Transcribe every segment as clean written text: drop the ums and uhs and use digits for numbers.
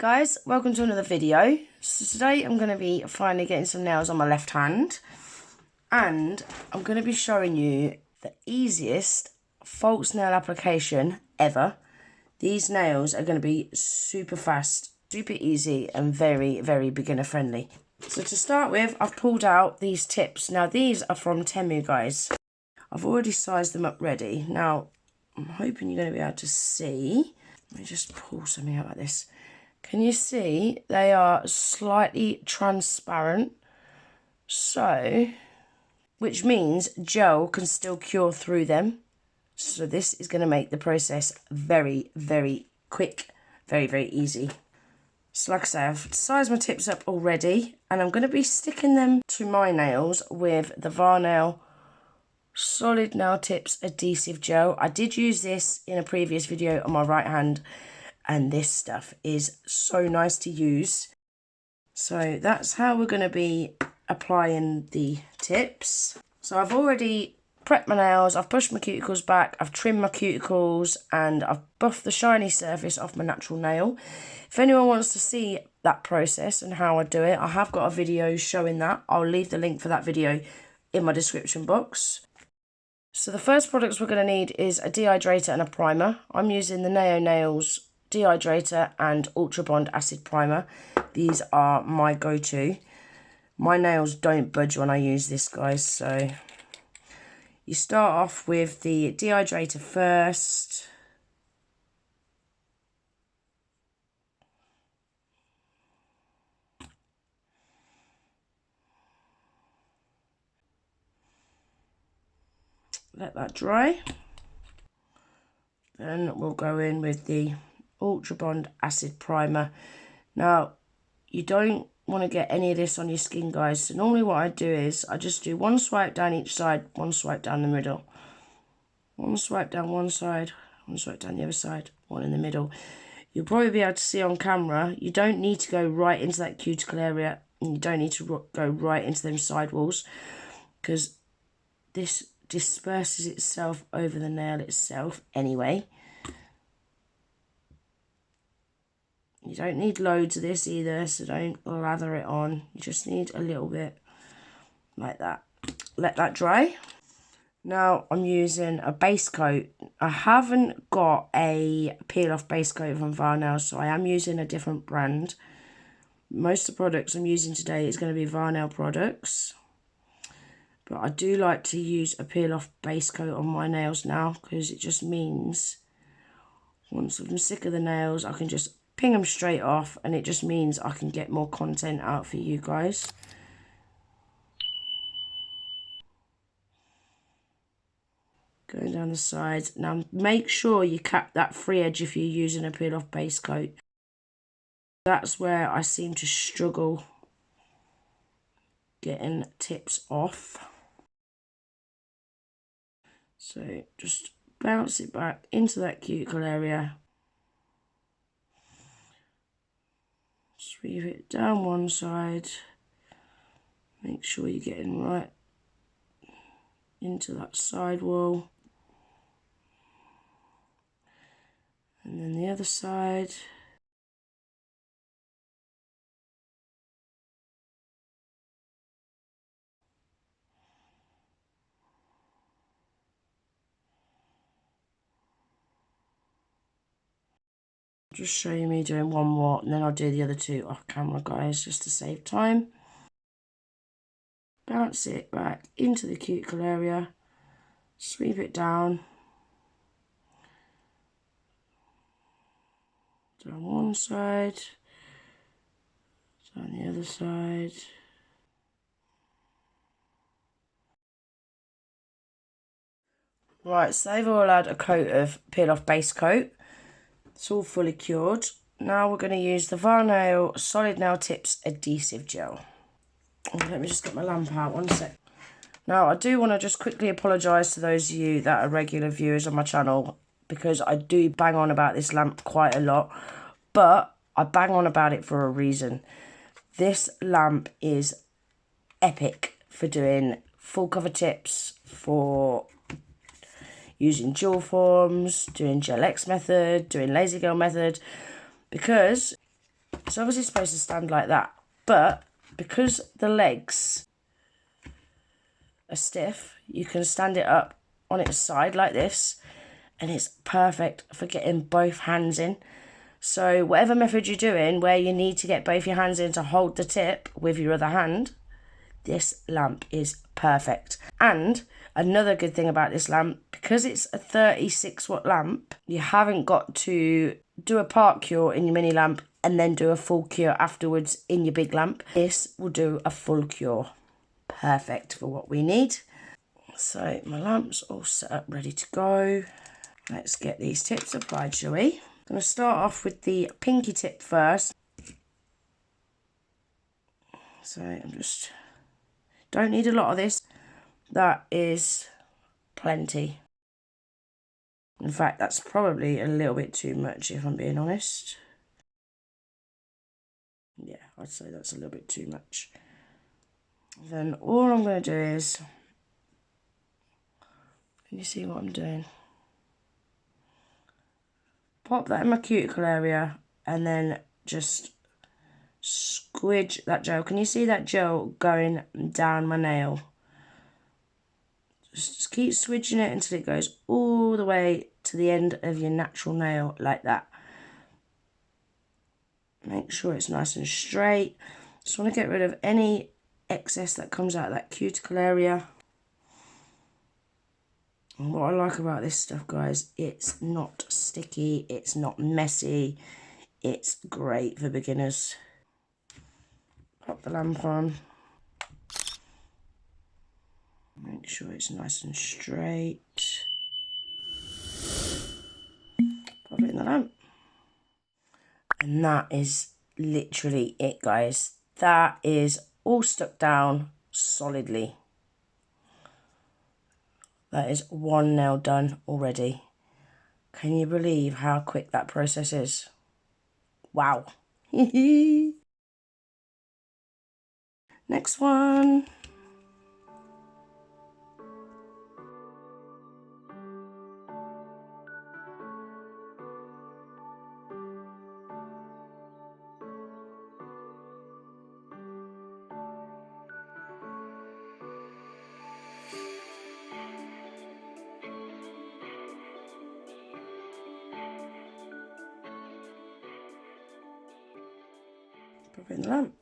guys, welcome to another video. So today I'm going to be finally getting some nails on my left hand, and I'm going to be showing you the easiest false nail application ever. These nails are going to be super fast, super easy and very, very beginner friendly. So to start with, I've pulled out these tips. Now these are from Temu, guys. I've already sized them up ready. Now I'm hoping you're going to be able to see. Let me just pull something out like this. Can you see they are slightly transparent? So, which means gel can still cure through them. So this is going to make the process very, very quick, very, very easy. So like I say, I've sized my tips up already, and I'm going to be sticking them to my nails with the Varnail Solid Nail Tips Adhesive Gel. I did use this in a previous video on my right hand, and this stuff is so nice to use. So that's how we're going to be applying the tips. So I've already prepped my nails, I've pushed my cuticles back, I've trimmed my cuticles, and I've buffed the shiny surface off my natural nail. If anyone wants to see that process and how I do it, I have got a video showing that. I'll leave the link for that video in my description box. So the first products we're going to need is a dehydrator and a primer. I'm using the Neo Nails dehydrator and Ultra Bond acid primer. These are my go-to. My nails don't budge when I use this, guys. So you start off with the dehydrator first. Let that dry. Then we'll go in with the Ultra Bond acid primer. Now you don't want to get any of this on your skin, guys, so normally what I do is I just do one swipe down each side, one swipe down the middle, one swipe down one side, one swipe down the other side, one in the middle. You'll probably be able to see on camera, you don't need to go right into that cuticle area, and you don't need to go right into them sidewalls, because this disperses itself over the nail itself anyway. You don't need loads of this either, so don't lather it on. You just need a little bit like that. Let that dry. Now I'm using a base coat. I haven't got a peel off base coat from Varnail, so I am using a different brand. Most of the products I'm using today is going to be Varnail products. But I do like to use a peel off base coat on my nails now, because it just means once I'm sick of the nails, I can just ping them straight off, and it just means I can get more content out for you guys. Going down the sides. Now make sure you cap that free edge if you're using a peel off base coat. That's where I seem to struggle getting tips off. So just bounce it back into that cuticle area. Sweep it down one side. Make sure you're getting right into that side wall. And then the other side. Just showing me doing one more, and then I'll do the other two off camera, guys, just to save time. Bounce it back into the cuticle area, sweep it down one side, down the other side. Right, so they've all had a coat of peel off base coat. It's all fully cured. Now we're going to use the Varnail Solid Nail Tips Adhesive Gel. Let me just get my lamp out, one sec. Now I do want to just quickly apologise to those of you that are regular viewers on my channel, because I do bang on about this lamp quite a lot, but I bang on about it for a reason. This lamp is epic for doing full cover tips, for using dual forms, doing Gel X method, doing laser gel method, because It's obviously supposed to stand like that, but because the legs are stiff, you can stand it up on its side like this, and it's perfect for getting both hands in. So whatever method you're doing where you need to get both your hands in to hold the tip with your other hand, this lamp is perfect. And another good thing about this lamp, because it's a 36-watt lamp, you haven't got to do a part cure in your mini lamp and then do a full cure afterwards in your big lamp. This will do a full cure. Perfect for what we need. So my lamp's all set up, ready to go. Let's get these tips applied, shall we? I'm going to start off with the pinky tip first. So I'm just, don't need a lot of this. That is plenty. In fact, that's probably a little bit too much if I'm being honest. Yeah, I'd say that's a little bit too much. Then all I'm going to do is, can you see what I'm doing? Pop that in my cuticle area and then just squidge that gel. Can you see that gel going down my nail? Just keep swidging it until it goes all the way to the end of your natural nail like that. Make sure it's nice and straight. Just want to get rid of any excess that comes out of that cuticle area. And what I like about this stuff, guys, it's not sticky, it's not messy, it's great for beginners. Pop the lamp on. Make sure it's nice and straight. Pop it in the lamp. And that is literally it, guys. That is all stuck down solidly. That is one nail done already. Can you believe how quick that process is? Wow. Next one. Pop it in the lamp.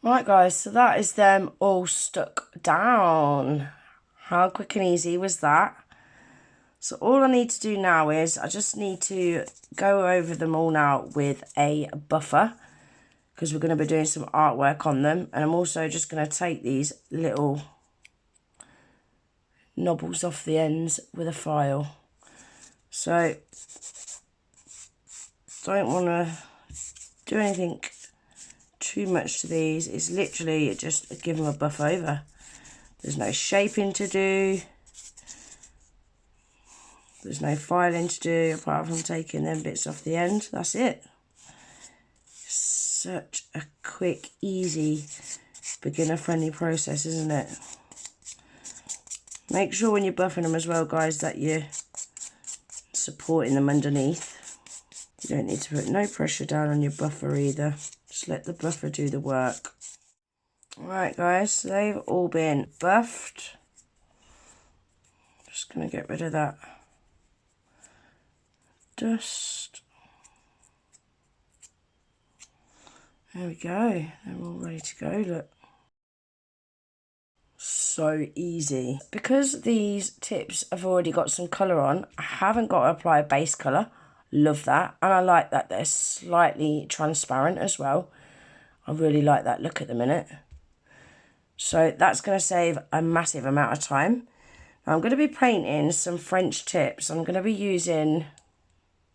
Right, guys, so that is them all stuck down. How quick and easy was that? So all I need to do now is I just need to go over them all now with a buffer, because we're going to be doing some artwork on them. And I'm also just going to take these little knobbles off the ends with a file. So don't want to do anything too much to these. It's literally just give them a buff over. There's no shaping to do. There's no filing to do apart from taking them bits off the end. That's it. Such a quick, easy, beginner-friendly process, isn't it? Make sure when you're buffing them as well, guys, that you're supporting them underneath. You don't need to put no pressure down on your buffer either. Just let the buffer do the work. Alright, guys, so they've all been buffed. Just going to get rid of that dust. There we go. They're all ready to go, look. So easy. Because these tips have already got some colour on, I haven't got to apply a base colour. Love that. And I like that they're slightly transparent as well. I really like that look at the minute. So that's going to save a massive amount of time. Now I'm going to be painting some French tips. I'm going to be using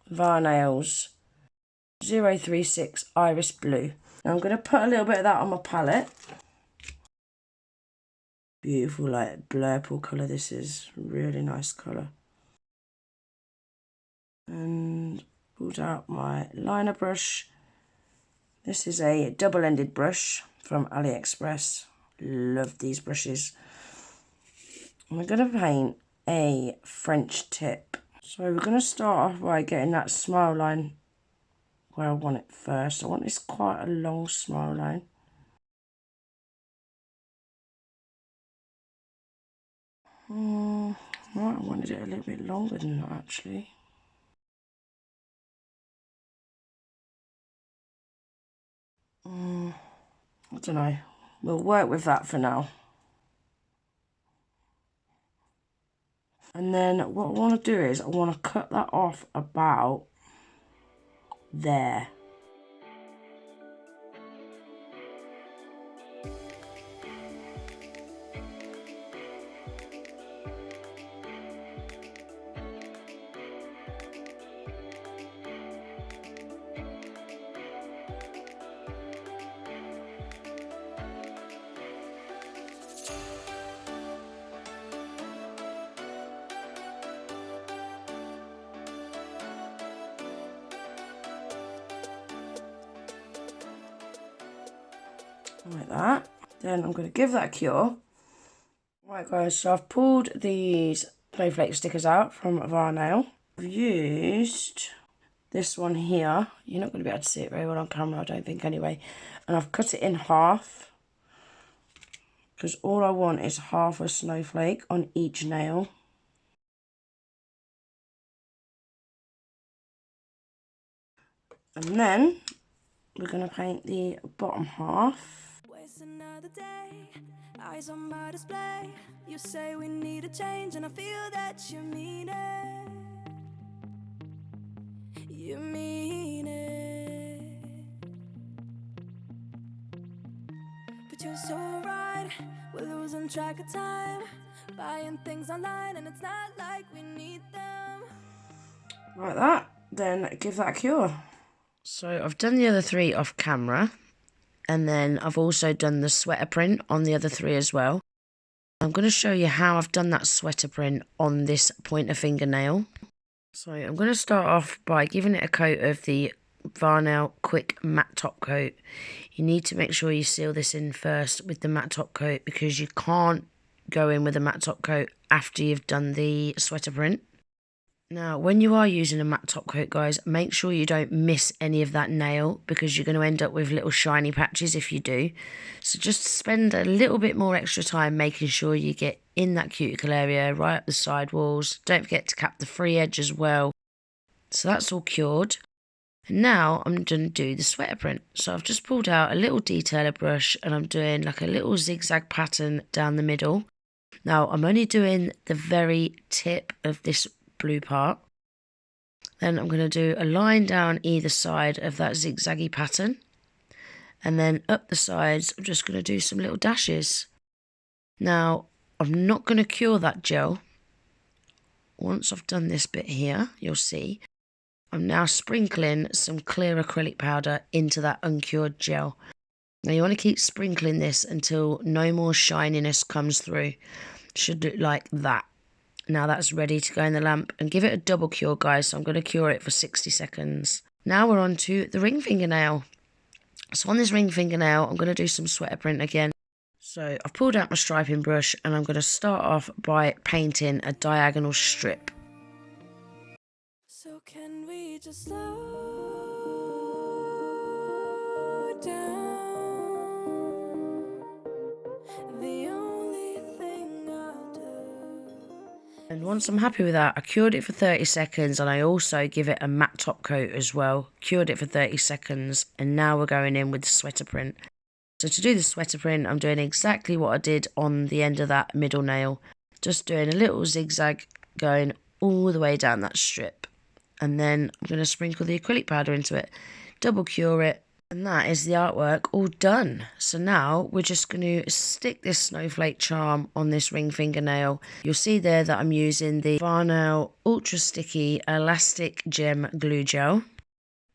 Varnail's 036 Iris Blue. Now I'm going to put a little bit of that on my palette. Beautiful, like blurple colour this is. Really nice colour. And pulled out my liner brush. This is a double-ended brush from AliExpress. Love these brushes. And we're going to paint a French tip. So we're going to start off by getting that smile line where I want it first. I want this quite a long smile line. Right, I wanted it a little bit longer than that actually. I don't know. We'll work with that for now. And then what I want to do is I want to cut that off about there. Like that. Then I'm going to give that a cure. Right guys, so I've pulled these Snowflake stickers out from Varnail. I've used this one here. You're not going to be able to see it very well on camera, I don't think anyway. And I've cut it in half, because all I want is half a snowflake on each nail. And then we're going to paint the bottom half. Another day, eyes on my display. You say we need a change, and I feel that you mean it. You mean it. But you're so right, we're losing track of time, buying things online, and it's not like we need them. Like that, then give that a cure. So I've done the other three off camera. And then I've also done the sweater print on the other three as well. I'm going to show you how I've done that sweater print on this pointer fingernail. So I'm going to start off by giving it a coat of the Varnail Quick Matte Top Coat. You need to make sure you seal this in first with the matte top coat, because you can't go in with a matte top coat after you've done the sweater print. Now, when you are using a matte top coat, guys, make sure you don't miss any of that nail, because you're going to end up with little shiny patches if you do. So just spend a little bit more extra time making sure you get in that cuticle area, right up the side walls. Don't forget to cap the free edge as well. So that's all cured. And now I'm going to do the sweater print. So I've just pulled out a little detailer brush and I'm doing like a little zigzag pattern down the middle. Now, I'm only doing the very tip of this blue part. Then I'm going to do a line down either side of that zigzaggy pattern, and then up the sides I'm just going to do some little dashes. Now I'm not going to cure that gel. Once I've done this bit here, you'll see I'm now sprinkling some clear acrylic powder into that uncured gel. Now you want to keep sprinkling this until no more shininess comes through. Should look like that. Now that's ready to go in the lamp, and give it a double cure, guys. So I'm going to cure it for 60 seconds. Now we're on to the ring fingernail. So on this ring fingernail, I'm going to do some sweater print again. So I've pulled out my striping brush and I'm going to start off by painting a diagonal strip. So can we just slow down? And once I'm happy with that, I cured it for 30 seconds, and I also give it a matte top coat as well. Cured it for 30 seconds, and now we're going in with the sweater print. So to do the sweater print, I'm doing exactly what I did on the end of that middle nail. Just doing a little zigzag going all the way down that strip. And then I'm going to sprinkle the acrylic powder into it, double cure it, and that is the artwork all done. So now we're just going to stick this snowflake charm on this ring fingernail. You'll see there that I'm using the Varnail Ultra Sticky Elastic Gem Glue Gel.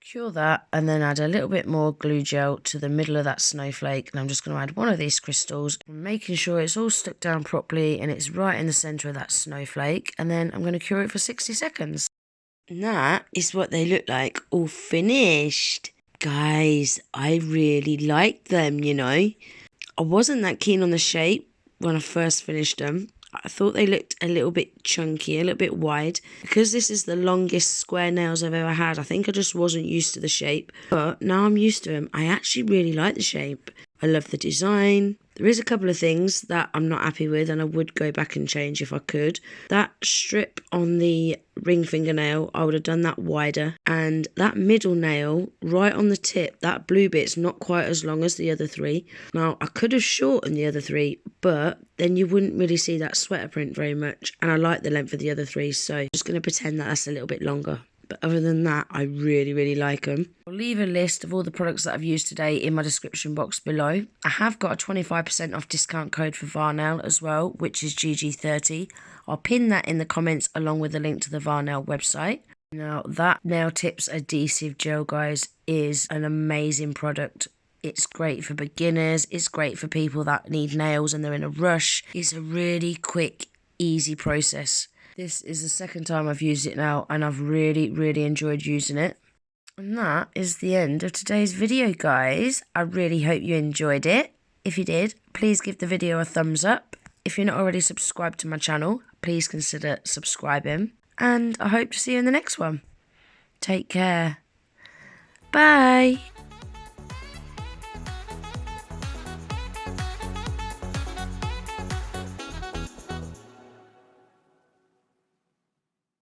Cure that and then add a little bit more glue gel to the middle of that snowflake. And I'm just going to add one of these crystals, making sure it's all stuck down properly and it's right in the centre of that snowflake. And then I'm going to cure it for 60 seconds. And that is what they look like all finished. Guys, I really like them, you know. I wasn't that keen on the shape when I first finished them. I thought they looked a little bit chunky, a little bit wide. Because this is the longest square nails I've ever had, I think I just wasn't used to the shape. But now I'm used to them. I actually really like the shape. I love the design. There is a couple of things that I'm not happy with, and I would go back and change if I could. That strip on the ring fingernail, I would have done that wider. And that middle nail, right on the tip, that blue bit's not quite as long as the other three. Now, I could have shortened the other three, but then you wouldn't really see that sweater print very much. And I like the length of the other three, so I'm just going to pretend that that's a little bit longer. But other than that, I really, really like them. I'll leave a list of all the products that I've used today in my description box below. I have got a 25% off discount code for Varnail as well, which is GG30. I'll pin that in the comments along with a link to the Varnail website. Now, that Nail Tips Adhesive Gel, guys, is an amazing product. It's great for beginners. It's great for people that need nails and they're in a rush. It's a really quick, easy process. This is the second time I've used it now, and I've really, really enjoyed using it. And that is the end of today's video, guys. I really hope you enjoyed it. If you did, please give the video a thumbs up. If you're not already subscribed to my channel, please consider subscribing. And I hope to see you in the next one. Take care. Bye.